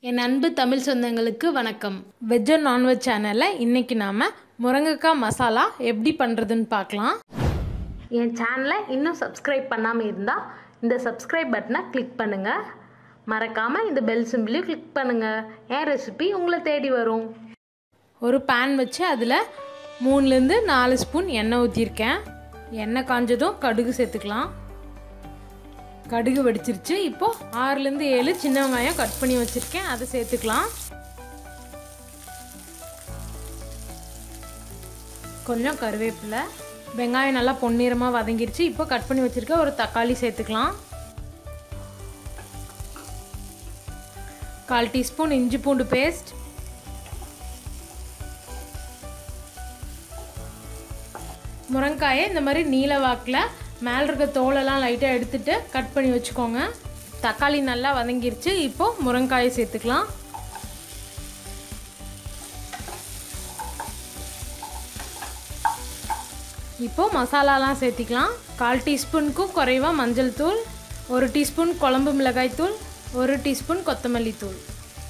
என் அன்பு தமிழ் சொந்தங்களுக்கு வணக்கம். வெஜ் அண்ட் நான்வெஜ் சேனலில் இன்றைக்கி நாம் முருங்கைக்காய் மசாலா எப்படி பண்ணுறதுன்னு பார்க்கலாம். என் சேனலை இன்னும் சப்ஸ்கிரைப் பண்ணாமல் இருந்தால் இந்த சப்ஸ்கிரைப் பட்டனை கிளிக் பண்ணுங்கள். மறக்காமல் இந்த பெல் சிம்பிளையும் கிளிக் பண்ணுங்கள். என் ரெசிபி உங்களை தேடி வரும். ஒரு பேன் வச்சு அதில் 3-4 ஸ்பூன் எண்ணெய் ஊற்றிருக்கேன். எண்ணெய் காஞ்சதும் கடுகு சேர்த்துக்கலாம். கடுகு வெடிச்சிருச்சு. இப்போது 6-7 சின்ன வெங்காயம் கட் பண்ணி வச்சுருக்கேன், அதை சேர்த்துக்கலாம். கொஞ்சம் கருவேப்பிலை, வெங்காயம் நல்லா பொன்னிறமாக வதங்கிருச்சு. இப்போ கட் பண்ணி வச்சுருக்க ஒரு தக்காளி சேர்த்துக்கலாம். 1/4 டீஸ்பூன் இஞ்சி பூண்டு பேஸ்ட், முருங்கைக்காயை இந்த மாதிரி நீல வாக்கில் மேலே இருக்க தோலெல்லாம் லைட்டாக எடுத்துகிட்டு கட் பண்ணி வச்சுக்கோங்க. தக்காளி நல்லா வதங்கிருச்சு. இப்போது முருங்கைக்காயை சேர்த்துக்கலாம். இப்போது மசாலாலாம் சேர்த்திக்கலாம். 1/4 டீஸ்பூனுக்கும் குறைவாக மஞ்சள் தூள், 1 டீஸ்பூன் குழம்பு மிளகாய் தூள், 1 டீஸ்பூன் கொத்தமல்லி தூள்.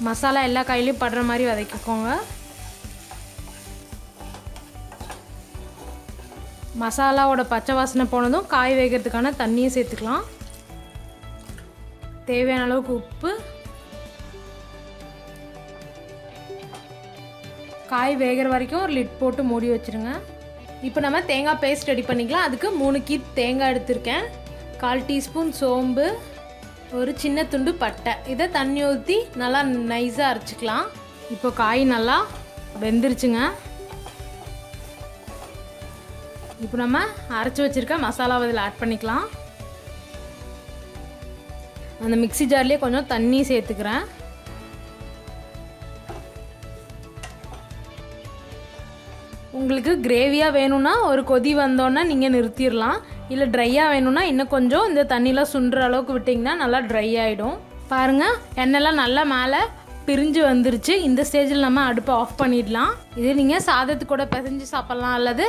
மசாலா எல்லா காயிலையும் படுற மாதிரி வதக்கிக்கோங்க. மசாலாவோட பச்சை வாசனை போனதும் காய் வேகிறதுக்கான தண்ணியை சேர்த்துக்கலாம். தேவையான அளவுக்கு உப்பு. காய் வேகிற வரைக்கும் ஒரு லிட் போட்டு மூடி வச்சுருங்க. இப்போ நம்ம தேங்காய் பேஸ்ட் ரெடி பண்ணிக்கலாம். அதுக்கு 3 கீத் தேங்காய் எடுத்திருக்கேன். 1/4 டீஸ்பூன் சோம்பு, ஒரு சின்ன துண்டு பட்டை. இதை தண்ணி ஊற்றி நல்லா நைஸாக அரைச்சிக்கலாம். இப்போ காய் நல்லா வெந்துருச்சுங்க. இப்போ நம்ம அரைச்சி வச்சுருக்க மசாலாவை இதில் ஆட் பண்ணிக்கலாம். அந்த மிக்ஸி ஜார்லேயே கொஞ்சம் தண்ணி சேர்த்துக்கிறேன். உங்களுக்கு கிரேவியாக வேணும்னா ஒரு கொதி வந்தோன்னே நீங்கள் நிறுத்திடலாம். இல்லை ட்ரையாக வேணும்னா இன்னும் கொஞ்சம் இந்த தண்ணியெலாம் சுண்டுற அளவுக்கு விட்டிங்கன்னா நல்லா ட்ரை ஆகிடும். பாருங்கள், எண்ணெய்லாம் நல்லா மேலே பிரிஞ்சு வந்துருச்சு. இந்த ஸ்டேஜில் நம்ம அடுப்பை ஆஃப் பண்ணிடலாம். இது நீங்கள் சாதத்து கூட பிசைஞ்சு சாப்பிட்லாம், அல்லது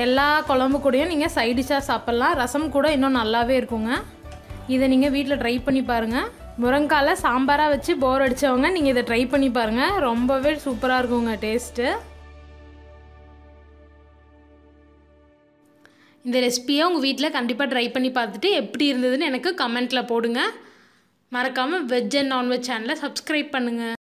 எல்லா குழம்பு கூடயும் நீங்கள் சைடிஷாக சாப்பிட்லாம். ரசம் கூட இன்னும் நல்லாவே இருக்குங்க. இதை நீங்கள் வீட்டில் ட்ரை பண்ணி பாருங்கள். முருங்கைக்காயில் சாம்பாராக வச்சு போர் அடித்தவங்க நீங்கள் இதை ட்ரை பண்ணி பாருங்கள். ரொம்பவே சூப்பராக இருக்குங்க டேஸ்ட்டு. இந்த ரெசிபியை உங்கள் வீட்டில் கண்டிப்பாக ட்ரை பண்ணி பார்த்துட்டு எப்படி இருந்ததுன்னு எனக்கு கமெண்ட்டில் போடுங்க. மறக்காமல் வெஜ் அண்ட் நான்வெஜ் சேனலை சப்ஸ்கிரைப் பண்ணுங்கள்.